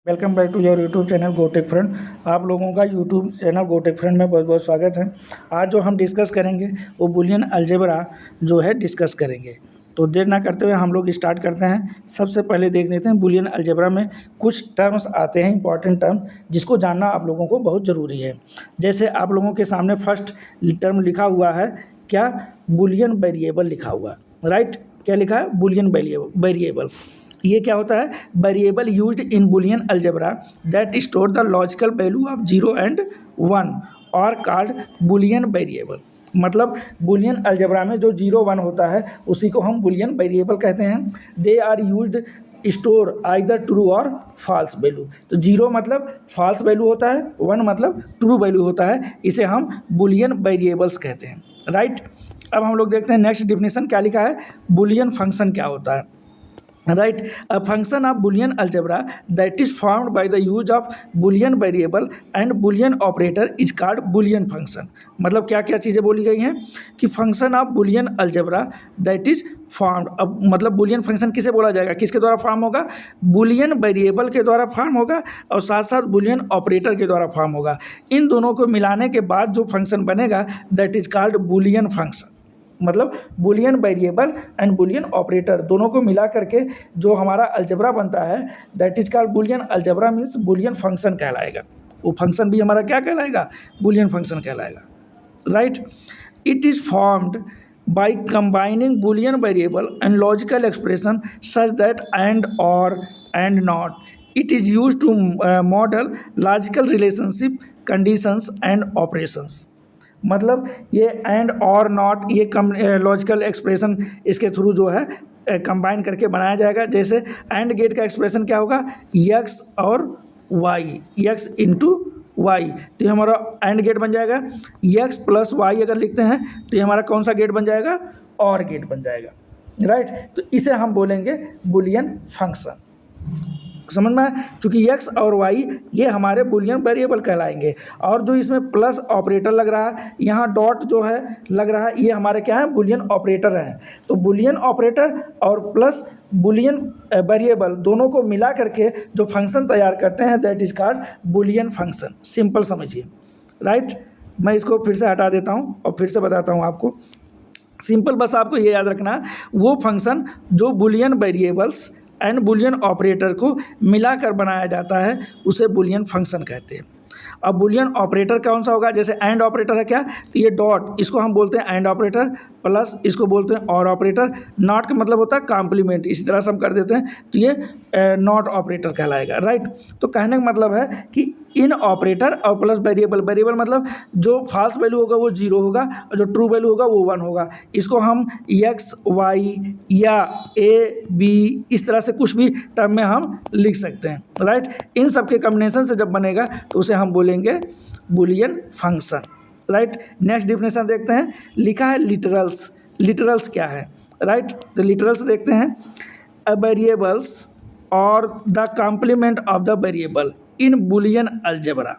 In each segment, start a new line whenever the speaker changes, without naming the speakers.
Welcome back to your YouTube channel GoTech friend. आप लोगों का यूट्यूब चैनल गोटेक फ्रेंड में बहुत बहुत स्वागत है। आज जो हम डिस्कस करेंगे वो बुलियन अलजेब्रा जो है डिस्कस करेंगे। तो देर ना करते हुए हम लोग स्टार्ट करते हैं। सबसे पहले देख लेते हैं बुलियन अलजेब्रा में कुछ टर्म्स आते हैं, इंपॉर्टेंट टर्म जिसको जानना आप लोगों को बहुत ज़रूरी है। जैसे आप लोगों के सामने फर्स्ट टर्म लिखा हुआ है, क्या? बुलियन वेरिएबल लिखा हुआ है, राइट? क्या लिखा है? Boolean variable. ये क्या होता है? Variable used in Boolean algebra that store the logical value of 0 and 1 और कॉल्ड बुलियन वेरिएबल। मतलब बुलियन अलजेब्रा में जो 0 1 होता है उसी को हम बुलियन वेरिएबल कहते हैं। They are used store either true और फॉल्स वैल्यू। तो 0 मतलब फॉल्स वैल्यू होता है, 1 मतलब ट्रू वैल्यू होता है। इसे हम बुलियन वेरिएबल्स कहते हैं, राइट? अब हम लोग देखते हैं नेक्स्ट डिफिनेशन क्या लिखा है। बुलियन फंक्शन क्या होता है, right? A function of Boolean algebra that is formed by the use of Boolean variable and Boolean operator is called Boolean function। मतलब क्या क्या चीज़ें बोली गई हैं कि function of Boolean algebra that is formed। अब मतलब बुलियन फंक्शन किसे बोला जाएगा, किसके द्वारा फॉर्म होगा? बुलियन वेरिएबल के द्वारा फॉर्म होगा और साथ साथ बुलियन ऑपरेटर के द्वारा फॉर्म होगा। इन दोनों को मिलाने के बाद जो फंक्शन बनेगा that is called Boolean function. मतलब Boolean variable and Boolean operator दोनों को मिला करके जो हमारा अलजेब्रा बनता है that is called Boolean algebra, means Boolean function कहलाएगा। वो फंक्शन भी हमारा क्या कहलाएगा? बुलियन फंक्शन कहलाएगा, right? It is formed by combining Boolean variable and logical expression such that and और and not. It is use to model logical relationship, conditions and operations. मतलब ये एंड और नॉट, ये लॉजिकल एक्सप्रेशन इसके through जो है combine करके बनाया जाएगा। जैसे एंड गेट का एक्सप्रेशन क्या होगा? यक्स और वाई, यक्स इंटू वाई। तो ये हमारा एंड गेट बन जाएगा। यक्स प्लस वाई अगर लिखते हैं तो ये हमारा कौन सा गेट बन जाएगा? और गेट बन जाएगा, राइट? तो इसे हम बोलेंगे बुलियन फंक्शन। समझ में आया? चूँकि एक्स और वाई ये हमारे बुलियन वेरिएबल कहलाएंगे और जो इसमें प्लस ऑपरेटर लग रहा है, यहाँ डॉट जो है लग रहा है, ये हमारे क्या है? बुलियन ऑपरेटर हैं। तो बुलियन ऑपरेटर और प्लस बुलियन वेरिएबल दोनों को मिला करके जो फंक्शन तैयार करते हैं that is called Boolean function. Simple समझिए, राइट? मैं इसको फिर से हटा देता हूँ और फिर से बताता हूँ आपको। सिंपल, बस आपको ये याद रखना, वो फंक्शन जो Boolean variables and Boolean operator को मिलाकर बनाया जाता है उसे बुलियन फंक्शन कहते हैं। अब बुलियन ऑपरेटर कौन सा होगा? जैसे एंड ऑपरेटर है क्या? तो ये डॉट, इसको हम बोलते हैं एंड ऑपरेटर, प्लस इसको बोलते हैं और ऑपरेटर। नॉट का मतलब होता है कॉम्प्लीमेंट, इसी तरह से हम कर देते हैं तो ये नॉट ऑपरेटर कहलाएगा, राइट? तो कहने का मतलब है कि इन ऑपरेटर और प्लस वेरिएबल, वेरिएबल मतलब जो फॉल्स वैल्यू होगा वो 0 होगा और जो ट्रू वैल्यू होगा वो 1 होगा। इसको हम एक्स वाई या ए बी इस तरह से कुछ भी टर्म में हम लिख सकते हैं, राइट? इन सब के कॉम्बिनेशन से जब बनेगा तो उसे हम बोलेंगे Boolean function, right? Next definition देखते हैं। लिखा है लिटरल्स। लिटरल्स क्या है, राइट? तो लिटरल्स देखते हैं। अ वेरिएबल्स और the complement of the variable in Boolean algebra.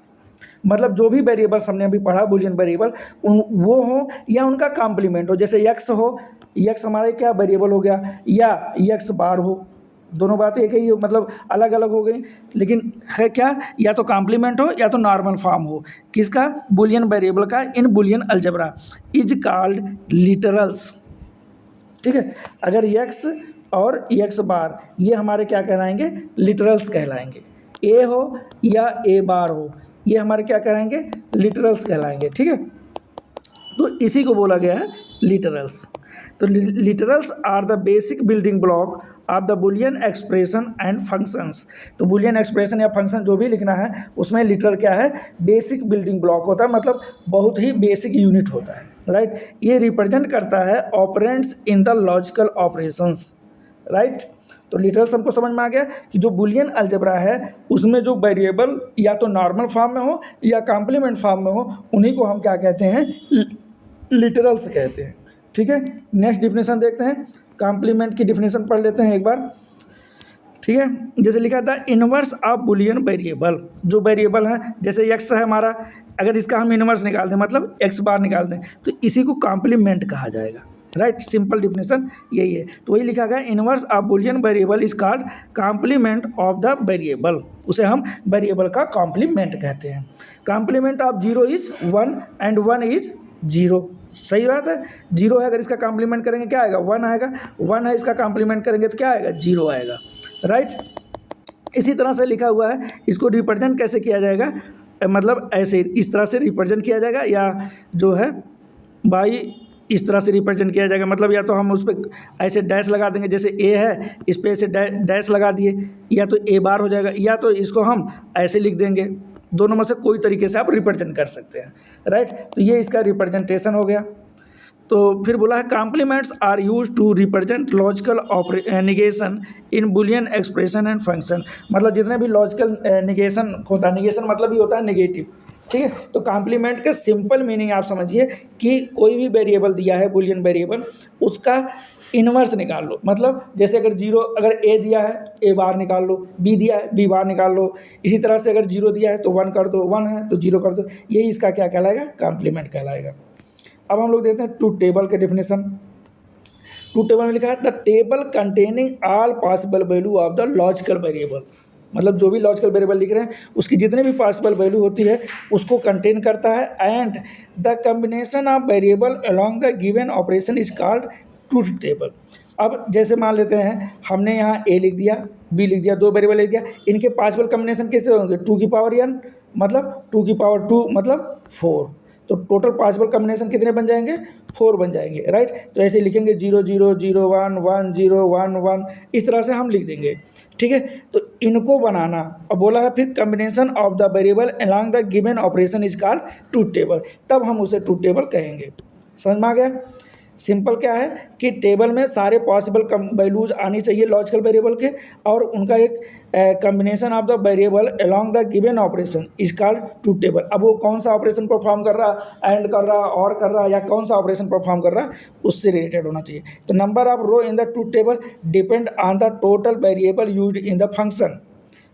मतलब जो भी वेरिएबल्स हमने अभी पढ़ा बुलियन वेरिएबल, वो हो या उनका कॉम्प्लीमेंट हो। जैसे यक्स हो, यक्स हमारे क्या वेरिएबल हो गया, या यक्स बार हो। दोनों बातें एक ही, मतलब अलग अलग हो गई, लेकिन है क्या? या तो कॉम्प्लीमेंट हो या तो नॉर्मल फॉर्म हो। किसका? बुलियन वेरिएबल का in Boolean algebra is called literals, ठीक है? अगर यक्स और यक्स बार ये हमारे क्या कहलाएंगे? लिटरल्स कहलाएंगे। ए हो या ए बार हो ये हमारे क्या कहलाएंगे? लिटरल्स कहलाएंगे, ठीक है? तो इसी को बोला गया है लिटरल्स। तो literals are the basic building block of the Boolean expression and functions. तो बुलियन एक्सप्रेशन या फंक्शन जो भी लिखना है उसमें लिटरल क्या है? बेसिक बिल्डिंग ब्लॉक होता है, मतलब बहुत ही बेसिक यूनिट होता है, राइट? ये रिप्रेजेंट करता है operands in the logical operations, right? तो लिटरल्स हमको समझ में आ गया कि जो बुलियन अलजेब्रा है उसमें जो वेरिएबल या तो नॉर्मल फॉर्म में हो या कॉम्प्लीमेंट फॉर्म में हो उन्हीं को हम क्या कहते हैं? लिटरल्स कहते हैं, ठीक है? नेक्स्ट डिफिनेशन देखते हैं। कॉम्प्लीमेंट की डिफिनेशन पढ़ लेते हैं एक बार, ठीक है? जैसे लिखा था इनवर्स ऑफ बुलियन वेरिएबल। जो वेरिएबल है जैसे एक्स है हमारा, अगर इसका हम इनवर्स निकाल दें मतलब एक्स बार निकाल दें तो इसी को कॉम्प्लीमेंट कहा जाएगा, राइट, सिंपल डिफिनेशन यही है। तो वही लिखा गया, inverse of Boolean variable is called complement of the variable, उसे हम वेरिएबल का कॉम्प्लीमेंट कहते हैं। Complement of 0 is 1 and 1 is 0, सही बात है। 0 है, अगर इसका कॉम्प्लीमेंट करेंगे क्या आएगा, 1 आएगा। 1 है, इसका कॉम्प्लीमेंट करेंगे तो क्या आएगा, 0 आएगा, राइट। इसी तरह से लिखा हुआ है, इसको रिप्रेजेंट कैसे किया जाएगा, मतलब ऐसे इस तरह से रिप्रेजेंट किया जाएगा, या जो है बाई इस तरह से रिप्रेजेंट किया जाएगा। मतलब या तो हम उस पर ऐसे डैश लगा देंगे, जैसे ए है इस पर ऐसे डैश लगा दिए, या तो ए बार हो जाएगा, या तो इसको हम ऐसे लिख देंगे। दोनों में से कोई तरीके से आप रिप्रेजेंट कर सकते हैं, राइट। तो ये इसका रिप्रेजेंटेशन हो गया। तो फिर बोला है, complements are use to represent logical negation in Boolean expression and function. मतलब जितने भी लॉजिकल निगेशन होता है, निगेशन मतलब ही होता है नेगेटिव, ठीक है। तो कॉम्प्लीमेंट के सिंपल मीनिंग आप समझिए कि कोई भी वेरिएबल दिया है, बुलियन वेरिएबल, उसका इन्वर्स निकाल लो। मतलब जैसे अगर 0, अगर ए दिया है ए बार निकाल लो, बी दिया है बी बार निकाल लो। इसी तरह से अगर 0 दिया है तो 1 कर दो, 1 है तो 0 कर दो। यही इसका क्या कहलाएगा, कॉम्प्लीमेंट कहलाएगा। अब हम लोग देखते हैं ट्रूथ टेबल के डेफिनेशन। ट्रूथ टेबल में लिखा है, the table containing all possible value of the logical variable. मतलब जो भी लॉजिकल वेरिएबल लिख रहे हैं उसकी जितने भी पॉसिबल वैल्यू होती है उसको कंटेन करता है। And the combination of variable along the given operation is called truth table. अब जैसे मान लेते हैं हमने यहाँ ए लिख दिया, बी लिख दिया, 2 वेरिएबल लिख दिया, इनके पॉसिबल कम्बिनेशन कैसे होंगे, 2 की पावर n, मतलब 2 की पावर 2 मतलब 4। तो टोटल पॉसिबल कम्बिनेशन कितने बन जाएंगे, 4 बन जाएंगे, राइट। तो ऐसे लिखेंगे 0 0 0 1 1 0 1 1, इस तरह से हम लिख देंगे, ठीक है। तो इनको बनाना, और बोला है फिर combination of the variable along the given operation is called truth table, तब हम उसे ट्रूथ टेबल कहेंगे। समझ में आ गया। सिंपल क्या है कि टेबल में सारे पॉसिबल वैल्यूज आनी चाहिए लॉजिकल वेरिएबल के, और उनका एक combination of the variable along the given operation is called truth table. अब वो कौन सा ऑपरेशन परफॉर्म कर रहा है, एंड कर रहा, और कर रहा, या कौन सा ऑपरेशन परफॉर्म कर रहा है, उससे रिलेटेड होना चाहिए। तो number of row in the truth table depend on the total variable used in the function.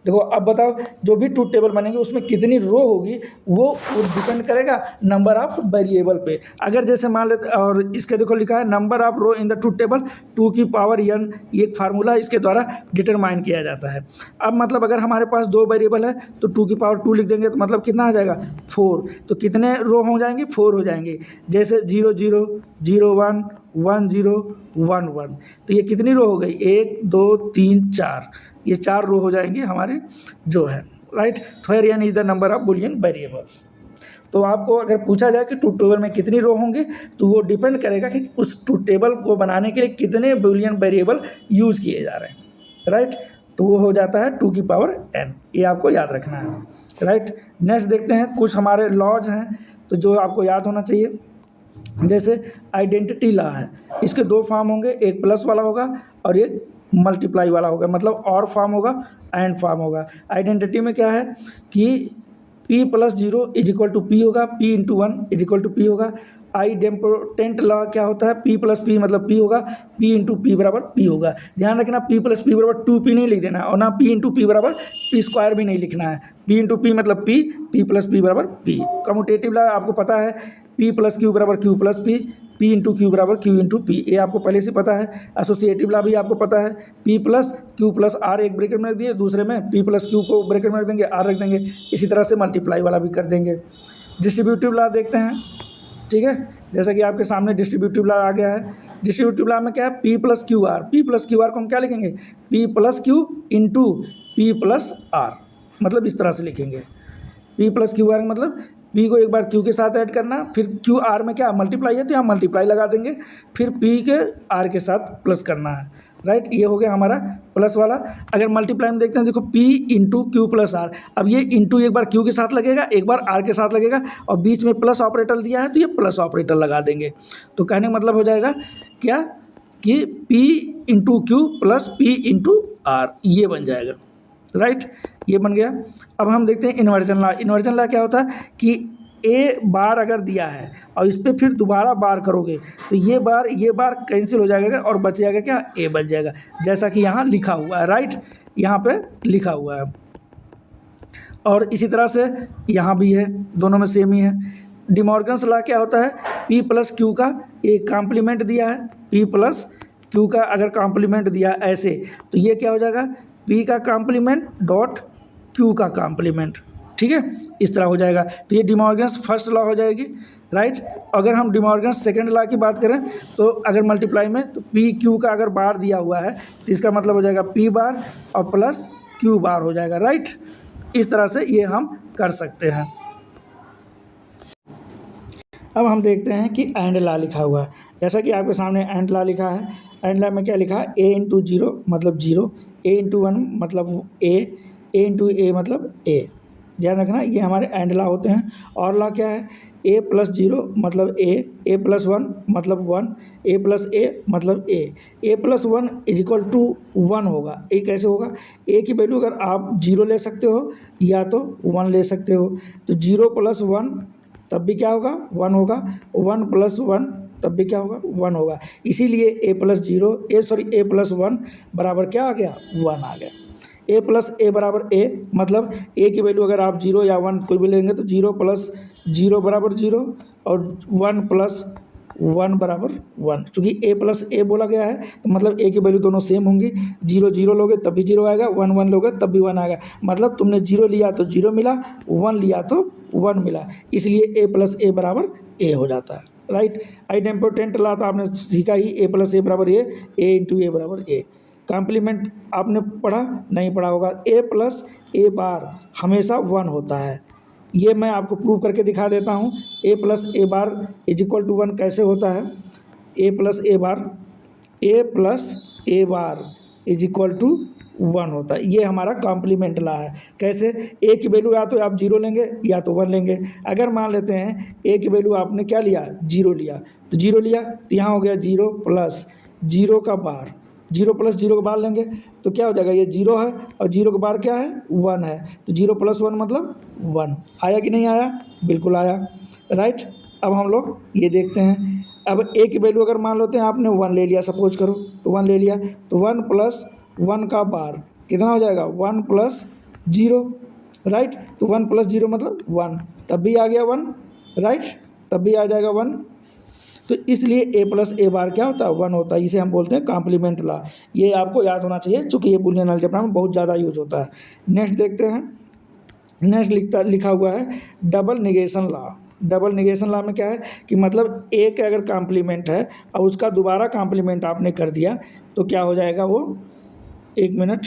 देखो अब बताओ, जो भी ट्रूथ टेबल बनेंगे उसमें कितनी रो होगी वो डिपेंड करेगा नंबर ऑफ वेरिएबल पे। अगर जैसे मान लेते, और इसके देखो लिखा है number of row in the truth table 2 की पावर n, ये एक फार्मूला इसके द्वारा डिटरमाइन किया जाता है। अब मतलब अगर हमारे पास 2 वेरिएबल है तो 2 की पावर 2 लिख देंगे, तो मतलब कितना आ जाएगा, 4। तो कितने रो हो जाएंगे, 4 हो जाएंगे। जैसे 0 0 0 1 1 0 1 1, तो ये कितनी रो हो गई, 1 2 3 4, ये 4 रो हो जाएंगे हमारे जो है, right. Where n is the number of Boolean variables. तो आपको अगर पूछा जाए कि ट्रूथ टेबल में कितनी रो होंगे, तो वो डिपेंड करेगा कि उस ट्रूथ टेबल को बनाने के लिए कितने बुलियन वेरिएबल यूज़ किए जा रहे हैं, राइट। तो वो हो जाता है 2 की पावर n, ये आपको याद रखना है, राइट। नेक्स्ट देखते हैं, कुछ हमारे लॉज हैं तो जो आपको याद होना चाहिए। जैसे आइडेंटिटी लॉ है, इसके 2 फॉर्म होंगे, एक प्लस वाला होगा और एक मल्टीप्लाई वाला होगा, मतलब और फॉर्म होगा एंड फॉर्म होगा। आइडेंटिटी में क्या है कि p + 0 = p होगा, p × 1 = p होगा। आइडेम्पोटेंट लॉ क्या होता है, p + p मतलब p होगा, p × p = p होगा। ध्यान रखना p + p = 2p नहीं लिख देना, और ना p × p = p² भी नहीं लिखना है। p × p मतलब p, p + p = p। Commutative law आपको पता है, p + q = q + p, p × q = q × p, ये आपको पहले से पता है। एसोसिएटिव लॉ भी आपको पता है, p + q + r एक ब्रैकेट में रख दिए, दूसरे में p + q को ब्रैकेट में रख देंगे, r रख देंगे। इसी तरह से मल्टीप्लाई वाला भी कर देंगे। डिस्ट्रीब्यूटिव लॉ देखते हैं, ठीक है। जैसा कि आपके सामने डिस्ट्रीब्यूटिव लॉ आ गया है। डिस्ट्रीब्यूटिव लॉ में क्या है, p + QR, p + QR को हम क्या लिखेंगे, p + q × p + r, मतलब इस तरह से लिखेंगे। p + QR मतलब p को एक बार q के साथ ऐड करना, फिर q r में क्या मल्टीप्लाई है तो यहाँ मल्टीप्लाई लगा देंगे, फिर p के r के साथ प्लस करना है, राइट। ये हो गया हमारा प्लस वाला। अगर मल्टीप्लाई में देखते हैं, देखो p × q + r, अब ये इंटू एक बार q के साथ लगेगा, एक बार r के साथ लगेगा, और बीच में प्लस ऑपरेटर दिया है तो ये प्लस ऑपरेटर लगा देंगे। तो कहने का मतलब हो जाएगा क्या कि p × q + p × r, ये बन जाएगा, राइट। ये बन गया। अब हम देखते हैं इन्वर्जन लॉ। इन्वर्जन लॉ क्या होता है कि ए बार अगर दिया है और इस पर फिर दोबारा बार करोगे तो ये बार कैंसिल हो जाएगा और बच जाएगा क्या, ए बच जाएगा, जैसा कि यहाँ लिखा हुआ है, राइट। यहाँ पे लिखा हुआ है, और इसी तरह से यहाँ भी है, दोनों में सेम ही है। डिमॉर्गन्स लॉ क्या होता है पी प्लस क्यू का एक कॉम्प्लीमेंट दिया है, पी प्लस क्यू का अगर कॉम्प्लीमेंट दिया ऐसे, तो ये क्या हो जाएगा, पी का कॉम्प्लीमेंट डॉट क्यू का कॉम्प्लीमेंट, ठीक है, इस तरह हो जाएगा। तो ये डिमॉर्गन्स फर्स्ट लॉ हो जाएगी, राइट। अगर हम डिमॉर्गन्स सेकंड लॉ की बात करें तो अगर मल्टीप्लाई में, तो पी क्यू का अगर बार दिया हुआ है तो इसका मतलब हो जाएगा पी बार और प्लस क्यू बार हो जाएगा, राइट। इस तरह से ये हम कर सकते हैं। अब हम देखते हैं कि एंड लॉ लिखा हुआ है। जैसा कि आपके सामने एंड लॉ लिखा है, एंड लॉ में क्या लिखा है, ए इंटू जीरो मतलब जीरो, ए इंटू वन मतलब ए इंटू ए मतलब ए। ध्यान रखना ये हमारे एंड लॉ होते हैं। और लॉ क्या है, ए प्लस जीरो मतलब ए प्लस वन मतलब वन, ए प्लस ए मतलब A plus one is equal to one होगा। ए कैसे होगा, ए की वैल्यू अगर आप जीरो ले सकते हो या तो वन ले सकते हो, तो जीरो प्लस वन तब भी क्या होगा, वन होगा, वन प्लस वन तब भी क्या होगा, वन होगा। इसीलिए ए प्लस वन बराबर क्या आ गया, वन आ गया। ए प्लस ए बराबर ए मतलब ए की वैल्यू अगर आप जीरो या वन कोई भी लेंगे तो जीरो प्लस जीरो बराबर जीरो और वन प्लस वन बराबर वन। चूँकि ए प्लस ए बोला गया है तो मतलब ए की वैल्यू दोनों सेम होंगी। जीरो जीरो लोगे तब भी जीरो आएगा, वन वन लोगे तब भी वन आएगा। मतलब तुमने जीरो लिया तो जीरो मिला, वन लिया तो वन मिला, इसलिए ए प्लस ए बराबर ए हो जाता है, राइट। आइट इम्पोर्टेंट लॉ तो आपने सीखा ही, ए प्लस ए बराबर ए इंटू ए बराबर ए। कॉम्प्लीमेंट आपने पढ़ा नहीं पढ़ा होगा, ए प्लस ए बार हमेशा वन होता है। ये मैं आपको प्रूव करके दिखा देता हूँ। A plus A bar is equal to one कैसे होता है, A plus A bar is equal to one होता है। ये हमारा कॉम्प्लीमेंट लॉ है। कैसे, ए की वैल्यू या तो आप जीरो लेंगे या तो वन लेंगे। अगर मान लेते हैं ए की वैल्यू आपने क्या लिया, जीरो लिया, तो जीरो लिया तो यहाँ हो गया जीरो प्लस जीरो का बार, जीरो प्लस जीरो का बार लेंगे तो क्या हो जाएगा, ये जीरो है और जीरो का बार क्या है, वन है, तो जीरो प्लस वन मतलब वन। आया कि नहीं आया, बिल्कुल आया, राइट। अब हम लोग ये देखते हैं, अब ए की वैल्यू अगर मान लेते हैं आपने वन ले लिया, सपोज करो तो वन ले लिया, तो वन प्लस वन का बार कितना हो जाएगा, वन प्लस जीरो, राइट। तो वन प्लस जीरो मतलब वन, तब भी आ गया वन, राइट, तब भी आ जाएगा वन। तो इसलिए ए प्लस ए बार क्या होता है, वन होता है। इसे हम बोलते हैं कॉम्प्लीमेंट लॉ। ये आपको याद होना चाहिए क्योंकि ये बूलियन अलजेब्रा में बहुत ज़्यादा यूज होता है। नेक्स्ट देखते हैं, नेक्स्ट लिखा हुआ है double negation law. Double negation law में क्या है कि मतलब ए का अगर कॉम्प्लीमेंट है और उसका दोबारा कॉम्प्लीमेंट आपने कर दिया तो क्या हो जाएगा वो, एक मिनट।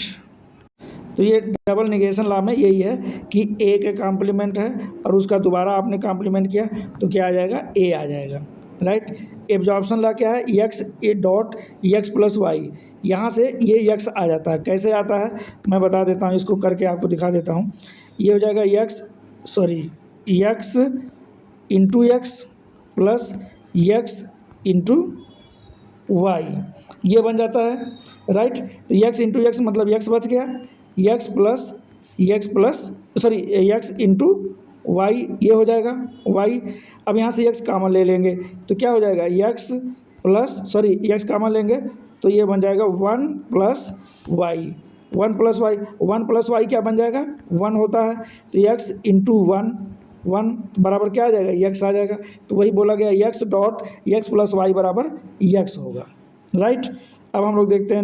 तो ये डबल निगेशन लॉ में यही है कि ए के कॉम्प्लीमेंट है और उसका दोबारा आपने कॉम्प्लीमेंट किया तो क्या आ जाएगा, ए आ जाएगा, राइट। एब्जॉर्प्शन लॉ क्या है, x a dot x plus y, यहाँ से ये एक्स आ जाता है। कैसे आता है मैं बता देता हूँ, इसको करके आपको दिखा देता हूँ। ये हो जाएगा x into x plus x into y, ये बन जाता है, राइट। तो एक्स इंटू एक्स मतलब एक्स बच गया, एक्स इंटू वाई ये हो जाएगा वाई। अब यहाँ से एक्स कामन ले लेंगे तो क्या हो जाएगा, एक्स कामन लेंगे तो ये बन जाएगा वन प्लस वाई क्या बन जाएगा, वन होता है। तो एक्स इंटू वन बराबर क्या आ जाएगा, एक्स आ जाएगा। तो वही बोला गया x dot x plus y बराबर एक्स होगा, राइट। अब हम लोग देखते हैं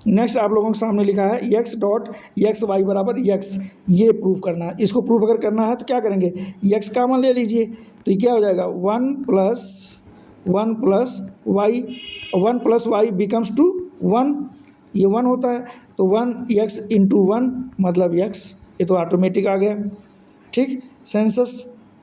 नेक्स्ट आप लोगों के सामने लिखा है एक्स डॉट एक्स वाई बराबर एक्स, ये प्रूव करना है। इसको प्रूव अगर करना है तो क्या करेंगे, एक्स कामन ले लीजिए तो ये क्या हो जाएगा, one plus y becomes to one, ये वन होता है। तो वन एक्स इंटू वन मतलब एक्स, ये तो ऑटोमेटिक आ गया, ठीक।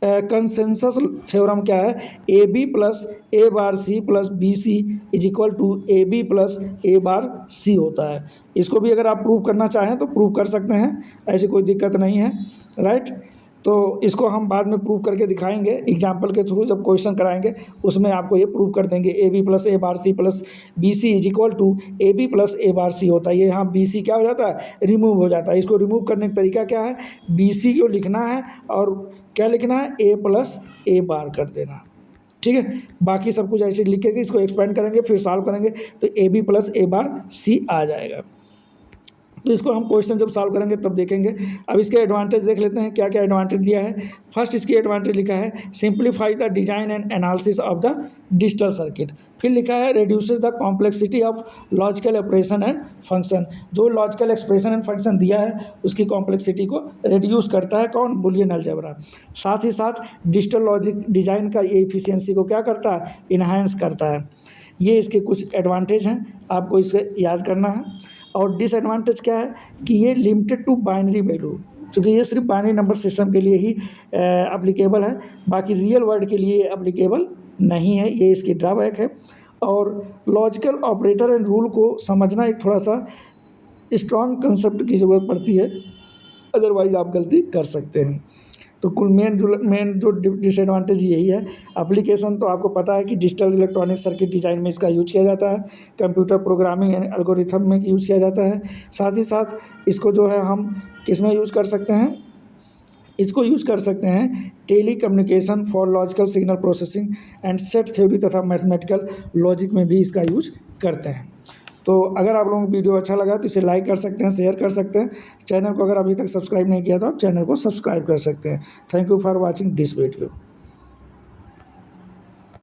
कंसेंसस थ्योरम क्या है, A B plus A bar C plus B C is equal to A B plus A bar C होता है। इसको भी अगर आप प्रूव करना चाहें तो प्रूव कर सकते हैं, ऐसी कोई दिक्कत नहीं है, राइट। तो इसको हम बाद में प्रूव करके दिखाएंगे एग्जाम्पल के थ्रू, जब क्वेश्चन कराएंगे उसमें आपको ये प्रूव कर देंगे। A B plus A bar C plus B C is equal to A B plus A bar C होता है। ये यहाँ बी सी क्या हो जाता है, रिमूव हो जाता है। इसको रिमूव करने का तरीका क्या है, बी सी को लिखना है और क्या लिखना है, ए प्लस ए बार कर देना, ठीक है। बाकी सब कुछ ऐसे लिख के इसको एक्सपेंड करेंगे फिर सॉल्व करेंगे तो ए बी प्लस ए बार सी आ जाएगा। तो इसको हम क्वेश्चन जब सॉल्व करेंगे तब देखेंगे। अब इसके एडवांटेज देख लेते हैं, क्या क्या एडवांटेज दिया है। फर्स्ट इसकी एडवांटेज लिखा है simplify the design and analysis of the digital circuit. फिर लिखा है reduces the complexity of logical operation and function. जो लॉजिकल एक्सप्रेशन एंड फंक्शन दिया है उसकी कॉम्प्लेक्सिटी को रिड्यूस करता है कौन, बुलियन अलजेब्रा। साथ ही साथ डिजिटल लॉजिक डिजाइन का ये एफिशिएंसी को क्या करता है, इन्हांस करता है। ये इसके कुछ एडवांटेज हैं, आपको इसे याद करना है। और डिसएडवांटेज क्या है कि ये लिमिटेड टू बाइनरी वैल्यू, क्योंकि ये सिर्फ बाइनरी नंबर सिस्टम के लिए ही एप्लीकेबल है, बाकी रियल वर्ल्ड के लिए एप्लीकेबल नहीं है, ये इसकी ड्रॉबैक है। और लॉजिकल ऑपरेटर एंड रूल को समझना एक थोड़ा सा स्ट्रॉन्ग कंसेप्ट की ज़रूरत पड़ती है, अदरवाइज आप गलती कर सकते हैं। तो कुल मेन जो डिसएडवांटेज यही है। एप्लीकेशन तो आपको पता है कि डिजिटल इलेक्ट्रॉनिक सर्किट डिज़ाइन में इसका यूज किया जाता है, कंप्यूटर प्रोग्रामिंग एंड एल्गोरिथम में यूज़ किया जाता है। साथ ही साथ इसको जो है हम किस में यूज़ कर सकते हैं, इसको यूज कर सकते हैं telecommunication for logical signal processing and set theory तथा मैथमेटिकल लॉजिक में भी इसका यूज करते हैं। तो अगर आप लोगों को वीडियो अच्छा लगा तो इसे लाइक कर सकते हैं, शेयर कर सकते हैं। चैनल को अगर अभी तक सब्सक्राइब नहीं किया तो आप चैनल को सब्सक्राइब कर सकते हैं। Thank you for watching this video.